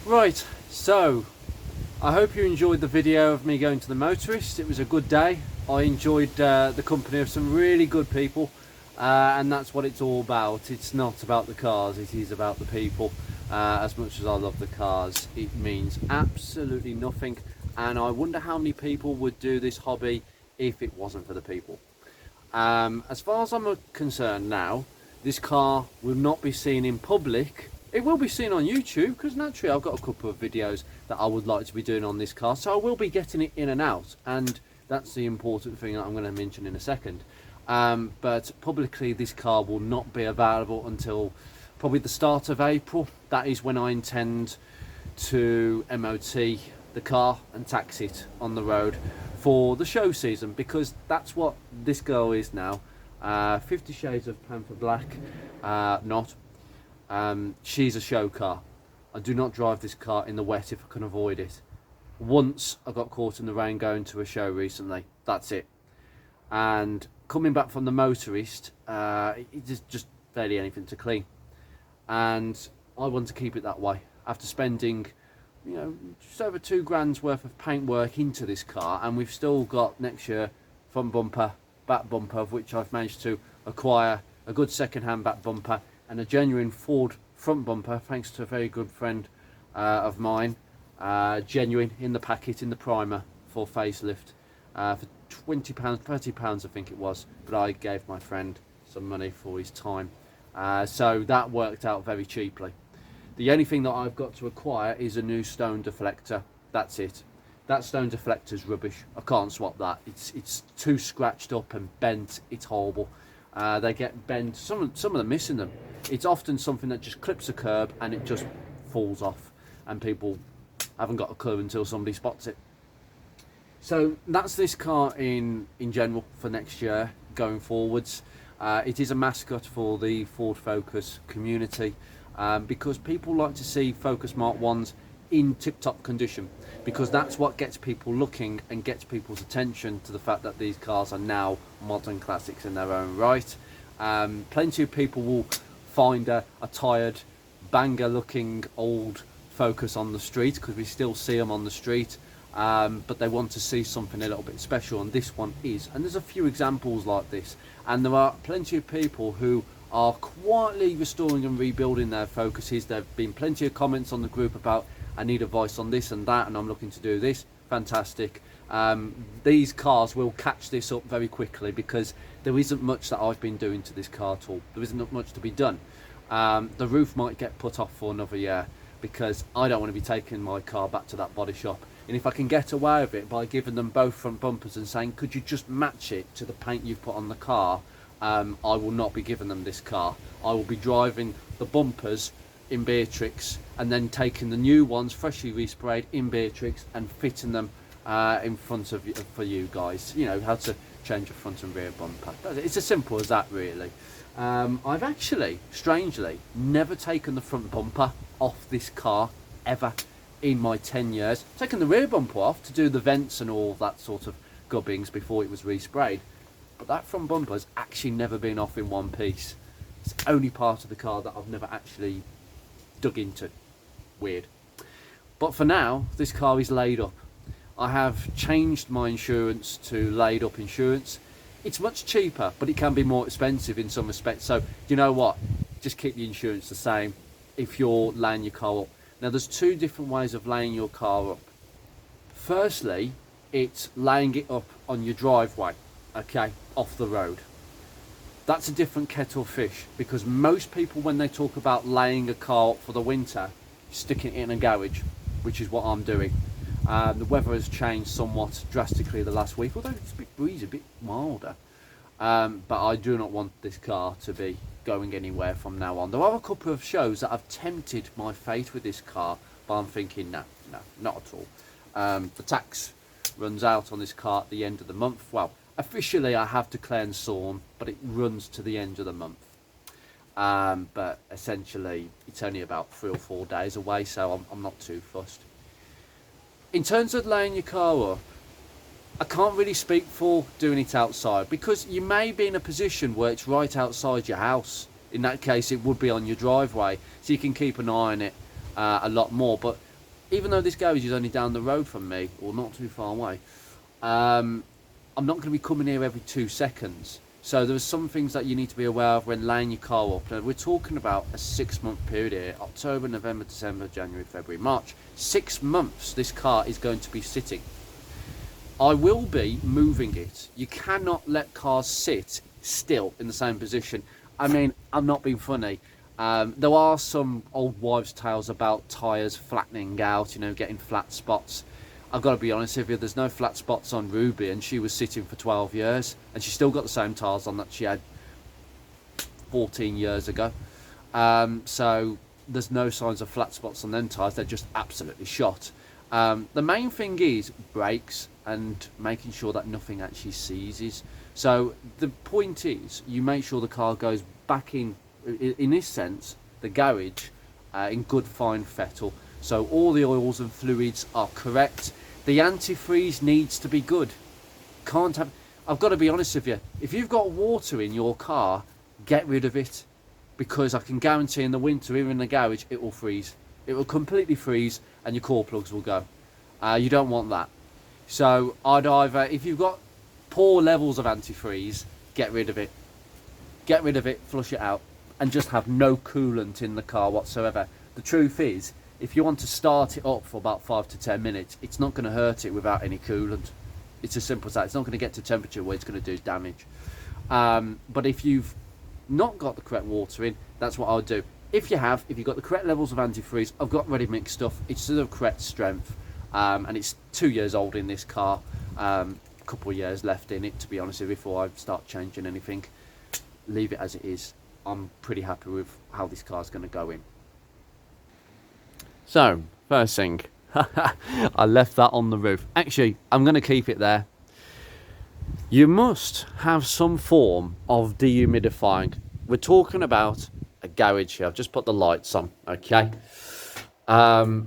Right, so I hope you enjoyed the video of me going to the motorist. It was a good day. I enjoyed the company of some really good people, and that's what it's all about. It's not about the cars, it is about the people. As much as I love the cars, it means absolutely nothing, and I wonder how many people would do this hobby if it wasn't for the people. As far as I'm concerned now, this car will not be seen in public. It will be seen on YouTube, because naturally I've got a couple of videos that I would like to be doing on this car, so I will be getting it in and out, and that's the important thing that I'm going to mention in a second. But publicly this car will not be available until probably the start of April. That is when I intend to MOT the car and tax it on the road for the show season, because that's what this girl is now. 50 Shades of Panther Black, not. She's a show car. I do not drive this car in the wet if I can avoid it. Once I got caught in the rain going to a show recently. That's it. And coming back from the motorist, it is just barely anything to clean. And I want to keep it that way. After spending, you know, just over £2,000 worth of paintwork into this car, and we've still got next year front bumper, back bumper, of which I've managed to acquire a good second-hand back bumper and a genuine Ford front bumper, thanks to a very good friend of mine, genuine in the packet, in the primer for facelift, for £20, £30 I think it was, but I gave my friend some money for his time, so that worked out very cheaply. The only thing that I've got to acquire is a new stone deflector. That's it. That stone deflector's rubbish. I can't swap that. It's too scratched up and bent. It's horrible. They get bent. Some of them missing them. It's often something that just clips a curb and it just falls off, and people haven't got a clue until somebody spots it. So that's this car in general for next year going forwards. It is a mascot for the Ford Focus community, because people like to see Focus Mark 1s in tip-top condition, because that's what gets people looking and gets people's attention to the fact that these cars are now modern classics in their own right. Plenty of people will find a tired, banger looking old Focus on the street, because we still see them on the street, but they want to see something a little bit special, and this one is. And there's a few examples like this, and there are plenty of people who are quietly restoring and rebuilding their Focuses. There have been plenty of comments on the group about, I need advice on this and that, and I'm looking to do this. Fantastic. These cars will catch this up very quickly, because there isn't much that I've been doing to this car at all. There isn't much to be done. The roof might get put off for another year, because I don't want to be taking my car back to that body shop. And if I can get away with it by giving them both front bumpers and saying, could you just match it to the paint you've put on the car, I will not be giving them this car. I will be driving the bumpers in Beatrix and then taking the new ones freshly resprayed in Beatrix and fitting them in front of you, for you guys. You know how to change a front and rear bumper. It's as simple as that, really. I've actually, strangely, never taken the front bumper off this car ever in my 10 years. Taken the rear bumper off to do the vents and all that sort of gubbings before it was resprayed, but that front bumper's actually never been off in one piece. It's the only part of the car that I've never actually dug into. Weird. But for now, this car is laid up. I have changed my insurance to laid up insurance. It's much cheaper, but it can be more expensive in some respects. So you know what, just keep the insurance the same if you're laying your car up. Now there's two different ways of laying your car up. Firstly, it's laying it up on your driveway, okay, off the road. That's a different kettle of fish, because most people, when they talk about laying a car up for the winter, stick it in a garage, which is what I'm doing. The weather has changed somewhat drastically the last week, although it's a bit breezy, a bit milder. But I do not want this car to be going anywhere from now on. There are a couple of shows that have tempted my fate with this car, but I'm thinking, no, not at all. The tax runs out on this car at the end of the month. Well, officially I have declared and sworn, but it runs to the end of the month. But essentially it's only about 3 or 4 days away, so I'm not too fussed. In terms of laying your car up, I can't really speak for doing it outside, because you may be in a position where it's right outside your house. In that case, it would be on your driveway, so you can keep an eye on it a lot more. But even though this garage is only down the road from me, or not too far away, I'm not going to be coming here every 2 seconds. So there are some things that you need to be aware of when laying your car up. Now, we're talking about a 6-month period here: October, November, December, January, February, March. 6 months this car is going to be sitting. I will be moving it. You cannot let cars sit still in the same position. I mean, I'm not being funny. There are some old wives' tales about tyres flattening out, you know, getting flat spots. I've got to be honest with you, there's no flat spots on Ruby, and she was sitting for 12 years, and she's still got the same tyres on that she had 14 years ago. So there's no signs of flat spots on them tyres, they're just absolutely shot. The main thing is brakes and making sure that nothing actually seizes. So the point is, you make sure the car goes back in this sense, the garage, in good fine fettle. So all the oils and fluids are correct. The antifreeze needs to be good. I've got to be honest with you, if you've got water in your car, get rid of it, because I can guarantee in the winter, even in the garage, it will freeze. It will completely freeze and your core plugs will go. You don't want that. So I'd either, if you've got poor levels of antifreeze, get rid of it. Get rid of it, flush it out, and just have no coolant in the car whatsoever. The truth is, if you want to start it up for about 5 to 10 minutes, it's not going to hurt it without any coolant. It's as simple as that. It's not going to get to temperature where it's going to do damage. But if you've not got the correct water in, that's what I would do. If you've got the correct levels of antifreeze, I've got ready mix stuff. It's to the correct strength, and it's 2 years old in this car. A couple of years left in it, to be honest with you, before I start changing anything. Leave it as it is. I'm pretty happy with how this car's going to go in. So, first thing, I left that on the roof. Actually, I'm going to keep it there. You must have some form of dehumidifying. We're talking about a garage here. I've just put the lights on, okay? I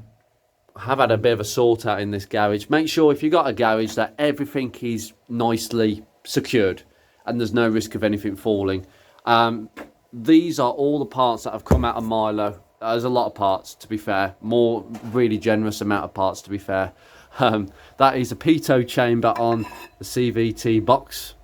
have had a bit of a sort out in this garage. Make sure if you've got a garage that everything is nicely secured and there's no risk of anything falling. These are all the parts that have come out of Milo. There's a lot of parts, to be fair. More really generous amount of parts, to be fair. That is a pitot chamber on the CVT box.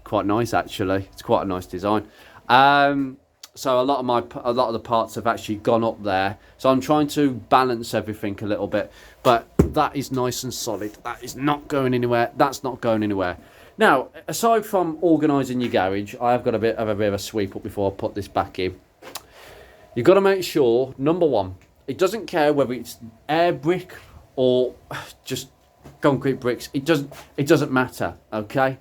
Quite nice, actually. It's quite a nice design. So a lot of the parts have actually gone up there. So I'm trying to balance everything a little bit. But that is nice and solid. That is not going anywhere. That's not going anywhere. Now, aside from organising your garage, I have got a bit of a sweep up before I put this back in. You've got to make sure, number one, it doesn't care whether it's air brick or just concrete bricks. It doesn't matter, okay?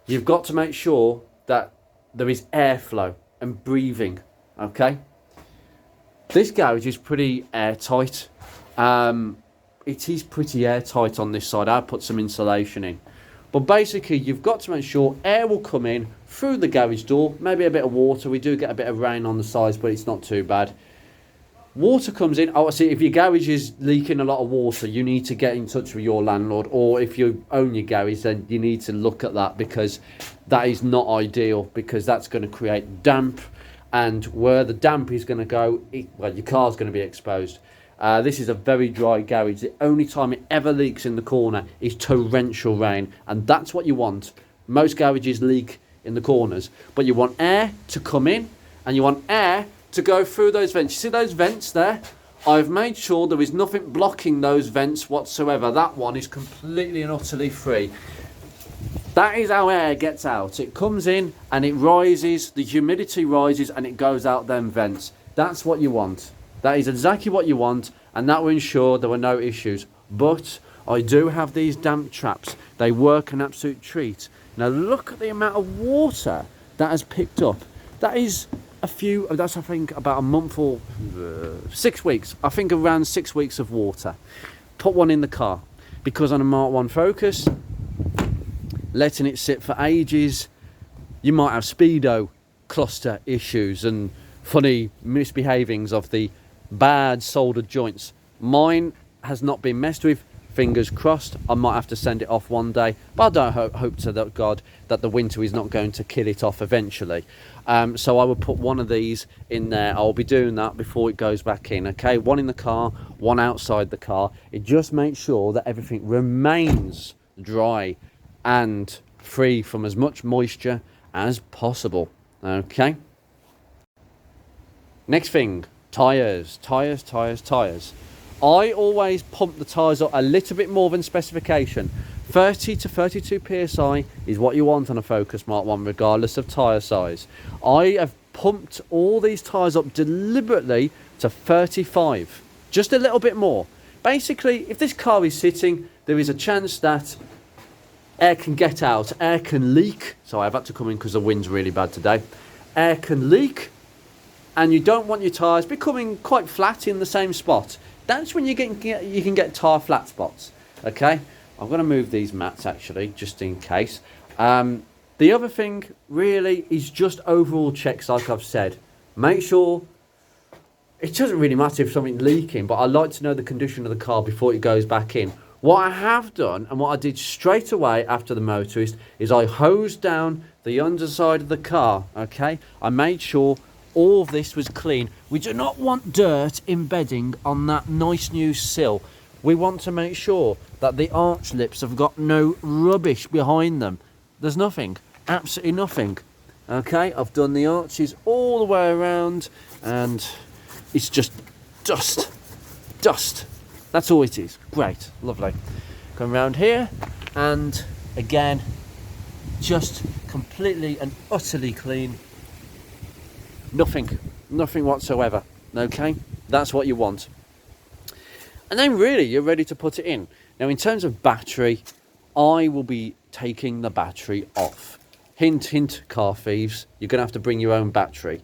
You've got to make sure that there is airflow and breathing, okay? This garage is pretty airtight. It is pretty airtight on this side. I put some insulation in. But basically, you've got to make sure air will come in through the garage door. Maybe a bit of water. We do get a bit of rain on the sides, but it's not too bad. Water comes in. Oh, see, if your garage is leaking a lot of water, you need to get in touch with your landlord. Or if you own your garage, then you need to look at that, because that is not ideal, because that's going to create damp. And where the damp is going to go, well, your car's going to be exposed. This is a very dry garage. The only time it ever leaks in the corner is torrential rain, and that's what you want. Most garages leak in the corners, but you want air to come in and you want air to go through those vents. You see those vents there? I've made sure there is nothing blocking those vents whatsoever. That one is completely and utterly free. That is how air gets out. It comes in and it rises, the humidity rises and it goes out them vents. That's what you want. That is exactly what you want, and that will ensure there were no issues. But I do have these damp traps. They work an absolute treat. Now look at the amount of water that has picked up. That is that's I think about a month or 6 weeks. I think around 6 weeks of water. Put one in the car, because on a Mark 1 Focus, letting it sit for ages, you might have speedo cluster issues and funny misbehavings of the bad soldered joints. Mine has not been messed with. Fingers crossed. I might have to send it off one day, but I don't hope to God that the winter is not going to kill it off eventually. So I will put one of these in there. I'll be doing that before it goes back in. Okay, one in the car, one outside the car. It just makes sure that everything remains dry and free from as much moisture as possible. Okay. Next thing, tyres. I always pump the tyres up a little bit more than specification. 30 to 32 psi is what you want on a Focus Mark 1 regardless of tyre size. I have pumped all these tyres up deliberately to 35, just a little bit more. Basically, if this car is sitting, there is a chance that air can get out, air can leak. So I've had to come in because the wind's really bad today. Air can leak, and you don't want your tyres becoming quite flat in the same spot. That's when you can get tyre flat spots. Okay, I'm going to move these mats actually, just in case. The other thing really is just overall checks, like I've said. Make sure, it doesn't really matter if something's leaking, but I like to know the condition of the car before it goes back in. What I have done, and what I did straight away after the motorist, is I hosed down the underside of the car. Okay, I made sure all of this was clean. We do not want dirt embedding on that nice new sill. We want to make sure that the arch lips have got no rubbish behind them. There's nothing, absolutely nothing. Okay, I've done the arches all the way around, and it's just dust. That's all it is. Great, lovely. Come around here, and again, just completely and utterly clean. Nothing whatsoever. Okay, that's what you want. And then really you're ready to put it in. Now in terms of battery, I will be taking the battery off. Hint, hint, car thieves, you're going to have to bring your own battery.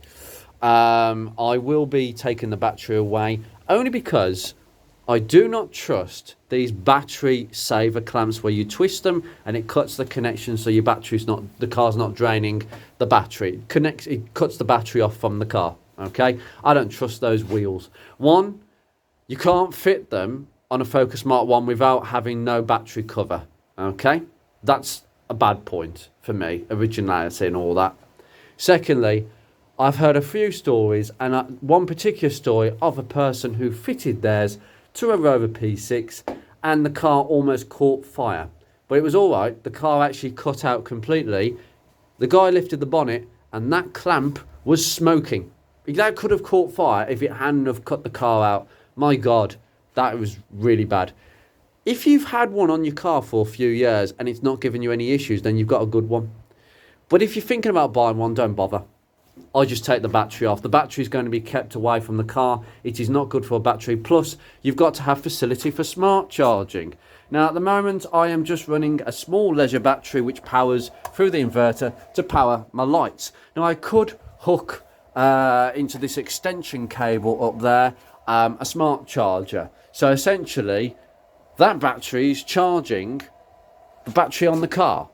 I will be taking the battery away only because I do not trust these battery saver clamps where you twist them and it cuts the connection, so your battery's not, the car's not draining the battery. It cuts the battery off from the car. Okay, I don't trust those wheels. One, you can't fit them on a Focus Mark 1 without having no battery cover. Okay, that's a bad point for me, originality and all that. Secondly, I've heard a few stories, and one particular story of a person who fitted theirs to a Rover P6 and the car almost caught fire. But it was all right. The car actually cut out completely. The guy lifted the bonnet and that clamp was smoking. That could have caught fire if it hadn't have cut the car out. My God, that was really bad. If you've had one on your car for a few years and it's not giving you any issues, then you've got a good one. But if you're thinking about buying one, don't bother. I just take the battery off. The battery is going to be kept away from the car. It is not good for a battery. Plus, you've got to have facility for smart charging. Now, at the moment, I am just running a small leisure battery which powers through the inverter to power my lights. Now, I could hook into this extension cable up there a smart charger. So essentially, that battery is charging the battery on the car.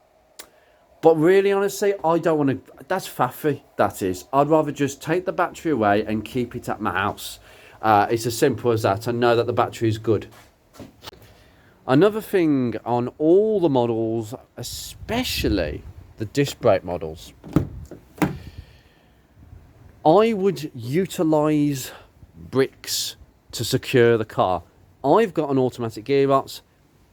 But really, honestly, I don't want to. That's faffy, that is. I'd rather just take the battery away and keep it at my house. It's as simple as that. I know that the battery is good. Another thing on all the models, especially the disc brake models, I would utilise bricks to secure the car. I've got an automatic gearbox.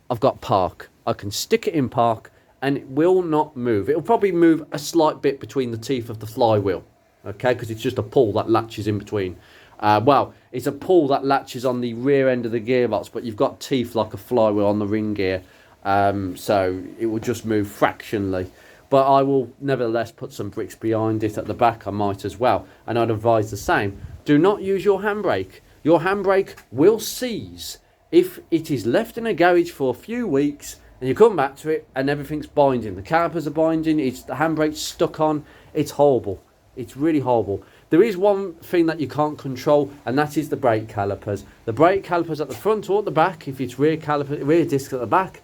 I've got park. I can stick it in park and it will not move. It'll probably move a slight bit between the teeth of the flywheel, okay, because it's just a pull that latches in between. Well, it's a pull that latches on the rear end of the gearbox, but you've got teeth like a flywheel on the ring gear, so it will just move fractionally. But I will nevertheless put some bricks behind it at the back. I might as well, and I'd advise the same. Do not use your handbrake. Your handbrake will seize if it is left in a garage for a few weeks and you come back to it and everything's binding. The calipers are binding, the handbrake's stuck on. It's horrible. It's really horrible. There is one thing that you can't control, and that is the brake calipers. The brake calipers at the front or at the back, if it's rear disc at the back,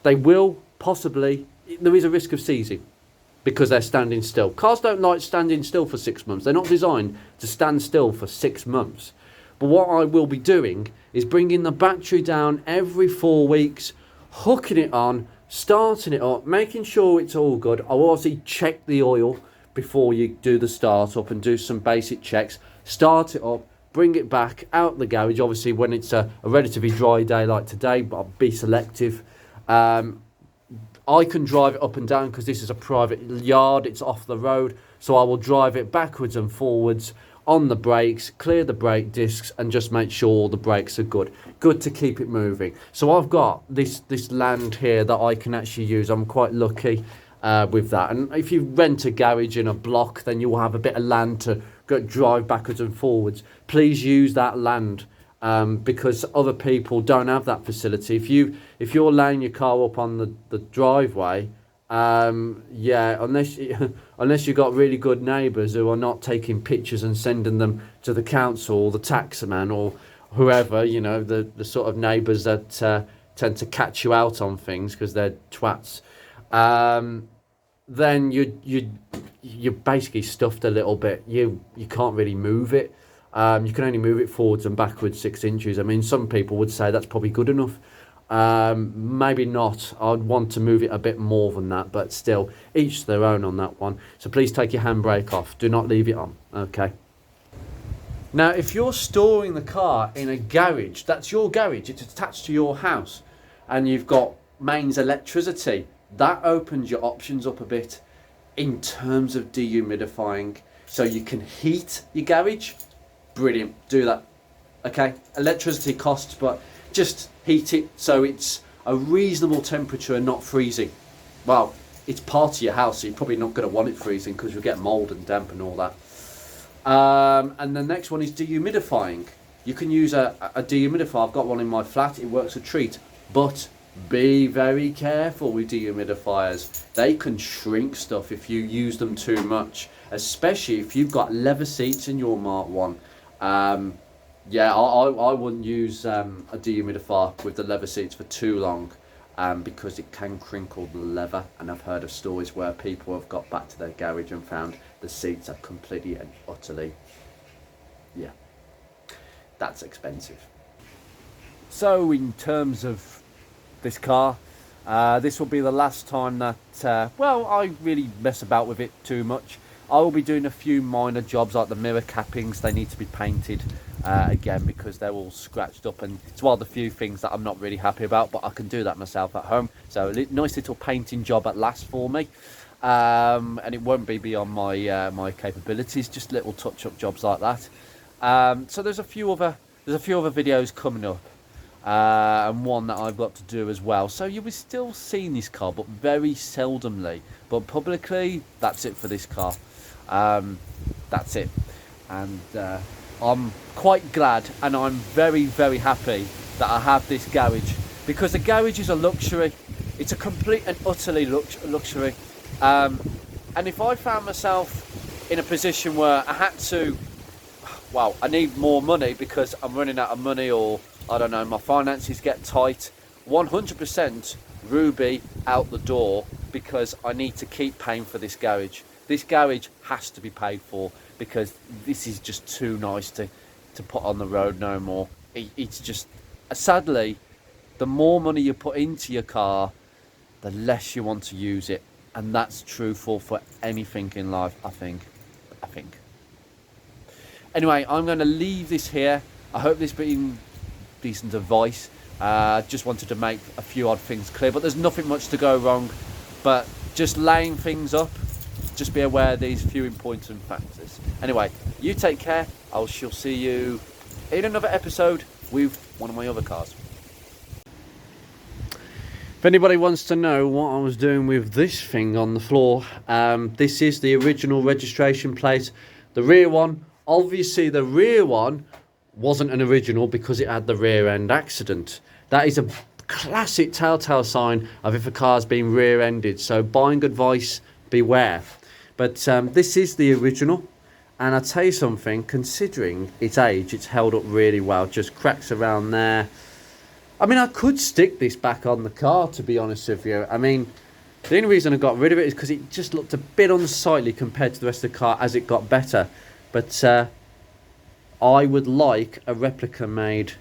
they will possibly, there is a risk of seizing because they're standing still. Cars don't like standing still for 6 months. They're not designed to stand still for 6 months. But what I will be doing is bringing the battery down every 4 weeks, hooking it on, starting it up, making sure it's all good. I'll obviously check the oil before you do the start up and do some basic checks. Start it up, bring it back out the garage, obviously when it's a relatively dry day like today, but I'll be selective. I can drive it up and down because this is a private yard, it's off the road, so I will drive it backwards and forwards on the brakes, clear the brake discs, and just make sure all the brakes are good to keep it moving. So I've got this land here that I can actually use. I'm quite lucky with that, and if you rent a garage in a block, then you'll have a bit of land to drive backwards and forwards. Please use that land, because other people don't have that facility. If you're laying your car up on the driveway, yeah, unless you've got really good neighbours who are not taking pictures and sending them to the council or the taxman or whoever, you know, the sort of neighbours that tend to catch you out on things because they're twats, then you're basically stuffed a little bit. You can't really move it. You can only move it forwards and backwards 6 inches. I mean, some people would say that's probably good enough. Maybe not. I'd want to move it a bit more than that, but still, each their own on that one. So please take your handbrake off. Do not leave it on, okay? Now, if you're storing the car in a garage, that's your garage, it's attached to your house, and you've got mains electricity, that opens your options up a bit in terms of dehumidifying. So you can heat your garage. Brilliant, do that, okay? Electricity costs, but just heat it so it's a reasonable temperature and not freezing. Well, it's part of your house, so you're probably not going to want it freezing because you'll get mold and damp and all that. And the next one is dehumidifying. You can use a dehumidifier. I've got one in my flat. It works a treat, but be very careful with dehumidifiers. They can shrink stuff if you use them too much, especially if you've got leather seats in your Mark 1. Yeah, I wouldn't use a dehumidifier with the leather seats for too long, because it can crinkle the leather, and I've heard of stories where people have got back to their garage and found the seats are completely and utterly, yeah, that's expensive. So in terms of this car, this will be the last time that, well, I really mess about with it too much. I will be doing a few minor jobs like the mirror cappings. They need to be painted again because they're all scratched up, and it's one of the few things that I'm not really happy about, but I can do that myself at home. So a nice little painting job at last for me, and it won't be beyond my my capabilities, just little touch-up jobs like that. So there's a few other videos coming up, and one that I've got to do as well. So you will still see this car, but very seldomly. But publicly, that's it for this car. That's it, and I'm quite glad, and I'm very, very happy that I have this garage, because the garage is a luxury. It's a complete and utterly luxury. And if I found myself in a position where I had to, well, I need more money because I'm running out of money, or I don't know, my finances get tight, 100% Ruby out the door, because I need to keep paying for this garage. This garage has to be paid for, because this is just too nice to put on the road no more. It's just, sadly, the more money you put into your car, the less you want to use it. And that's true for anything in life, I think. Anyway, I'm going to leave this here. I hope this has been decent advice. Just wanted to make a few odd things clear, but there's nothing much to go wrong. But just laying things up, just be aware of these few important factors. Anyway, You take care. I shall see you in another episode with one of my other cars. If anybody wants to know what I was doing with this thing on the floor, this is the original registration plate. The rear one, obviously the rear one wasn't an original because it had the rear end accident. That is a classic telltale sign of if a car's been rear-ended. So buying advice, beware. But this is the original. And I'll tell you something, considering its age, it's held up really well. Just cracks around there. I mean, I could stick this back on the car, to be honest with you. I mean, the only reason I got rid of it is because it just looked a bit unsightly compared to the rest of the car as it got better. But I would like a replica made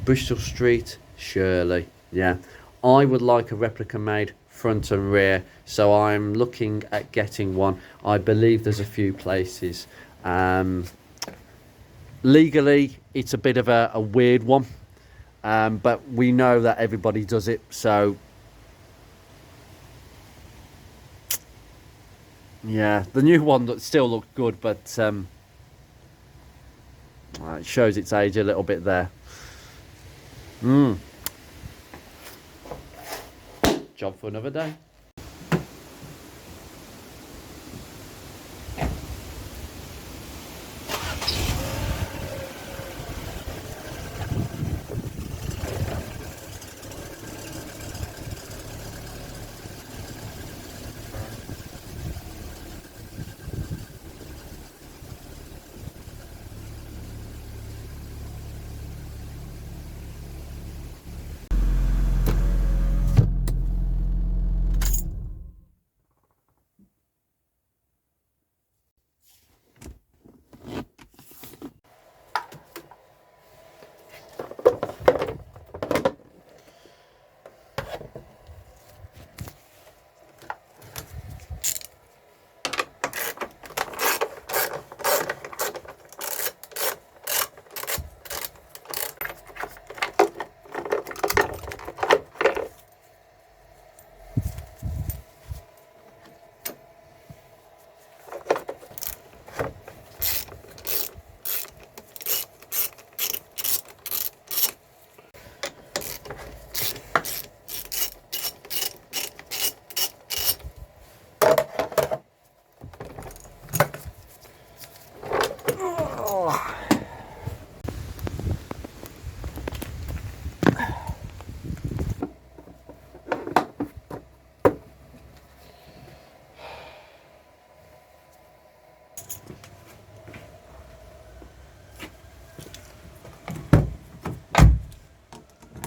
Bristol Street, Shirley. Yeah, I would like a replica made front and rear. So I'm looking at getting one. I believe there's a few places. Legally, it's a bit of a weird one. But we know that everybody does it, so yeah, the new one still looks good, but it shows its age a little bit there. Job for another day.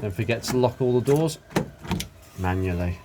Don't forget to lock all the doors manually.